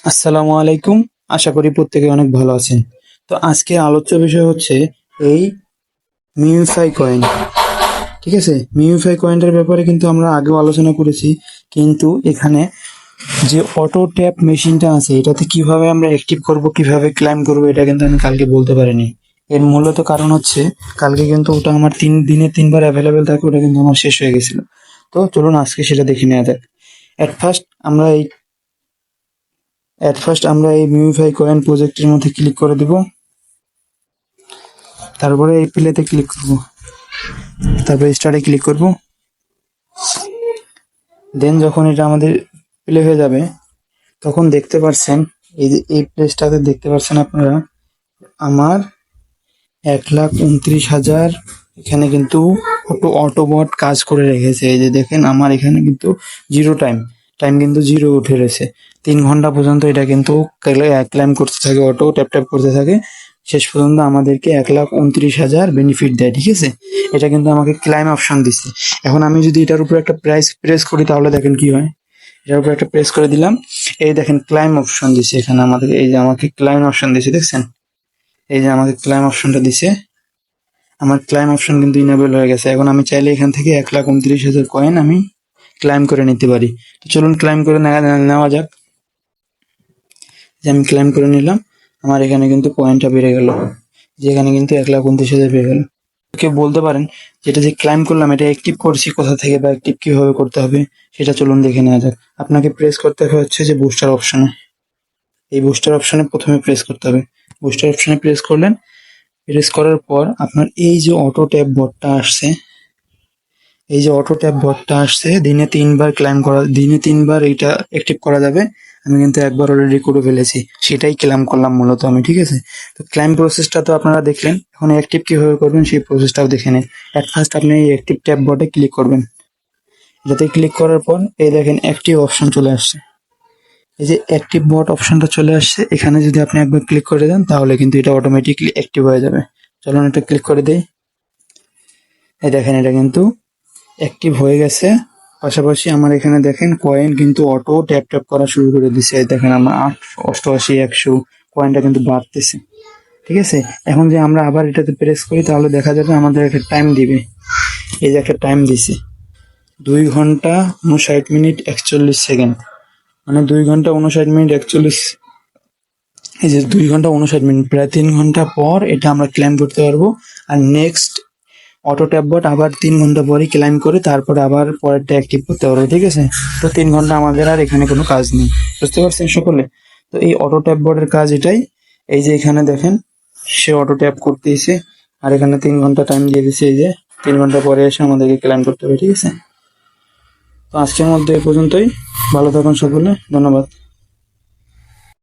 আসসালামু আলাইকুম। আশা করি প্রত্যেকে অনেক ভালো আছেন। তো আজকে আলোচ্য বিষয় হচ্ছে এই মিউফাই কয়েন। ঠিক আছে, মিউফাই কয়েনটার ব্যাপারে কিন্তু আমরা আগেও আলোচনা করেছি, কিন্তু এখানে যে অটো ট্যাপ মেশিনটা আছে এটাতে কিভাবে আমরা অ্যাক্টিভ করব, কিভাবে ক্লাইম করব, এটা কিন্তু আমি কালকে বলতে পারিনি। এর মূলত কারণ হচ্ছে কালকে কিন্তু ওটা আমার 3 দিনে 3বার অ্যাভেলেবেল থাকে, ওটা কিন্তু আমার শেষ হয়ে গেছিল। তো চলুন আজকে সেটা দেখে নেওয়া যাক। এট ফার্স্ট আমরা এই মিউফাই কয়েন প্রজেক্টের মধ্যে ক্লিক করে দিব। তারপরে এই প্লেতে ক্লিক করব, তারপরে স্টার্টে ক্লিক করব। দেন যখন এটা আমাদের প্লে হয়ে যাবে তখন দেখতে পাচ্ছেন এই যে এই প্লেসটাতে দেখতে পাচ্ছেন আপনারা আমার 1,29,000 এখানে কিন্তু অটোবট কাজ করে রেখেছে। এই যে দেখেন আমার এখানে কিন্তু জিরো টাইম কিন্তু জিরো উঠে রয়েছে। 3 ঘন্টা পর্যন্ত এটা কিন্তু ক্লাইম করতে থাকে, অটো ট্যাপ ট্যাপ করতে থাকে। শেষ পর্যন্ত আমাদেরকে 1,29,000 বেনিফিট দেয়। ঠিক আছে, এটা কিন্তু আমাকে ক্লাইম অপশন দিচ্ছে। এখন আমি যদি এটার উপর একটা প্রেস করি তাহলে দেখেন কি হয়। এটার উপর একটা প্রেস করে দিলাম, এই দেখেন ক্লাইম অপশন দিচ্ছে এখানে আমাদের। এই যে আমাকে ক্লাইম অপশন দিচ্ছে, দেখছেন? এই যে আমাকে ক্লাইম অপশনটা দিছে, আমার ক্লাইম অপশন কিন্তু ইনেবল হয়ে গেছে। এখন আমি চাইলে এখান থেকে 1,29,000 কয়েন আমি ক্লাইম করে নিতে পারি। তো চলুন ক্লাইম করে নেওয়া যাক। যে আমি ক্লাইম করে নিলাম, আমার এখানে কিন্তু পয়েন্টটা বেড়ে গেল, যেখানে কিন্তু 1,29,000 বেড়ে গেল। কেউ বলতে পারেন যেটা যে ক্লাইম করলাম এটা অ্যাক্টিভ করছি কোথা থেকে বা অ্যাক্টিভ কিভাবে করতে হবে, সেটা চলুন দেখে নেওয়া যাক। আপনাকে প্রেস করতে হবে হচ্ছে যে বুস্টার অপশনে। এই বুস্টার অপশনে প্রথমে প্রেস করতে হবে। বুস্টার অপশনে প্রেস করলেন, প্রেস করার পর আপনার এই যে অটো ট্যাপ বটটা আসছে, এই যে অটো ট্যাপ বটটা আসছে, দিনে 3বার এইটা অ্যাক্টিভ করা যাবে। আমি কিন্তু একবার অলরেডি করে ফেলেছি, সেটাই ক্লাইম করলাম মূলত আমি। ঠিক আছে, তো ক্লাইম প্রসেসটা তো আপনারা দেখলেন। এখন অ্যাক্টিভ কিভাবে করবেন সেই প্রসেসটাও দেখে নিন। এট ফার্স্ট আপনি এই অ্যাক্টিভ ট্যাপ বটে ক্লিক করবেন। যাতে ক্লিক করার পর এই দেখেন অ্যাক্টিভ অপশন চলে আসছে। এই যে অ্যাক্টিভ বট অপশনটা চলে আসছে, এখানে যদি আপনি একবার ক্লিক করে দেন তাহলে কিন্তু এটা অটোমেটিকলি অ্যাক্টিভ হয়ে যাবে। চলুন এটা ক্লিক করে দেই। এই দেখেন এটা কিন্তু অ্যাক্টিভ হয়ে গেছে। পাশাপাশি আমার এখানে দেখেন কয়েন কিন্তু অটো ট্যাপ ট্যাপ করা শুরু করে দিছে। এই দেখেন আমার 88, 100 কয়েনটা কিন্তু বাড়তেছে। ঠিক আছে, এখন যে আমরা আবার এটাতে প্রেস করি তাহলে দেখা যাবে আমাদের একটা টাইম দিবে। এই যে একটা টাইম দিছে 2 ঘন্টা 59 মিনিট 41 সেকেন্ড, মানে 2 ঘন্টা 59 মিনিট 41। এই যে 2 ঘন্টা 59 মিনিট, প্রায় 3 ঘন্টা পর এটা আমরা ক্লেম করতে পারবো। আর নেক্সট অটো ট্যাপ বট আবার 3 ঘন্টা পরে ক্লাইম করে তারপরে আবার পরেরটা অ্যাক্টিভ করতে পারবে। ঠিক আছে, তো 3 ঘন্টা আমাদের আর এখানে কোনো কাজ নেই। বুঝতে পারছেন সকলে? তো এই অটো ট্যাপ বটের কাজ এটাই। এই যে এখানে দেখেন সে অটো ট্যাপ করতেছে আর এখানে 3 ঘন্টা টাইম দিয়ে দিচ্ছে। এই যে 3 ঘন্টা পরে এসে আমাদেরকে ক্লাইম করতে হবে। ঠিক আছে, তো আজকের মধ্যে এ পর্যন্তই। ভালো থাকুন সকলে, ধন্যবাদ।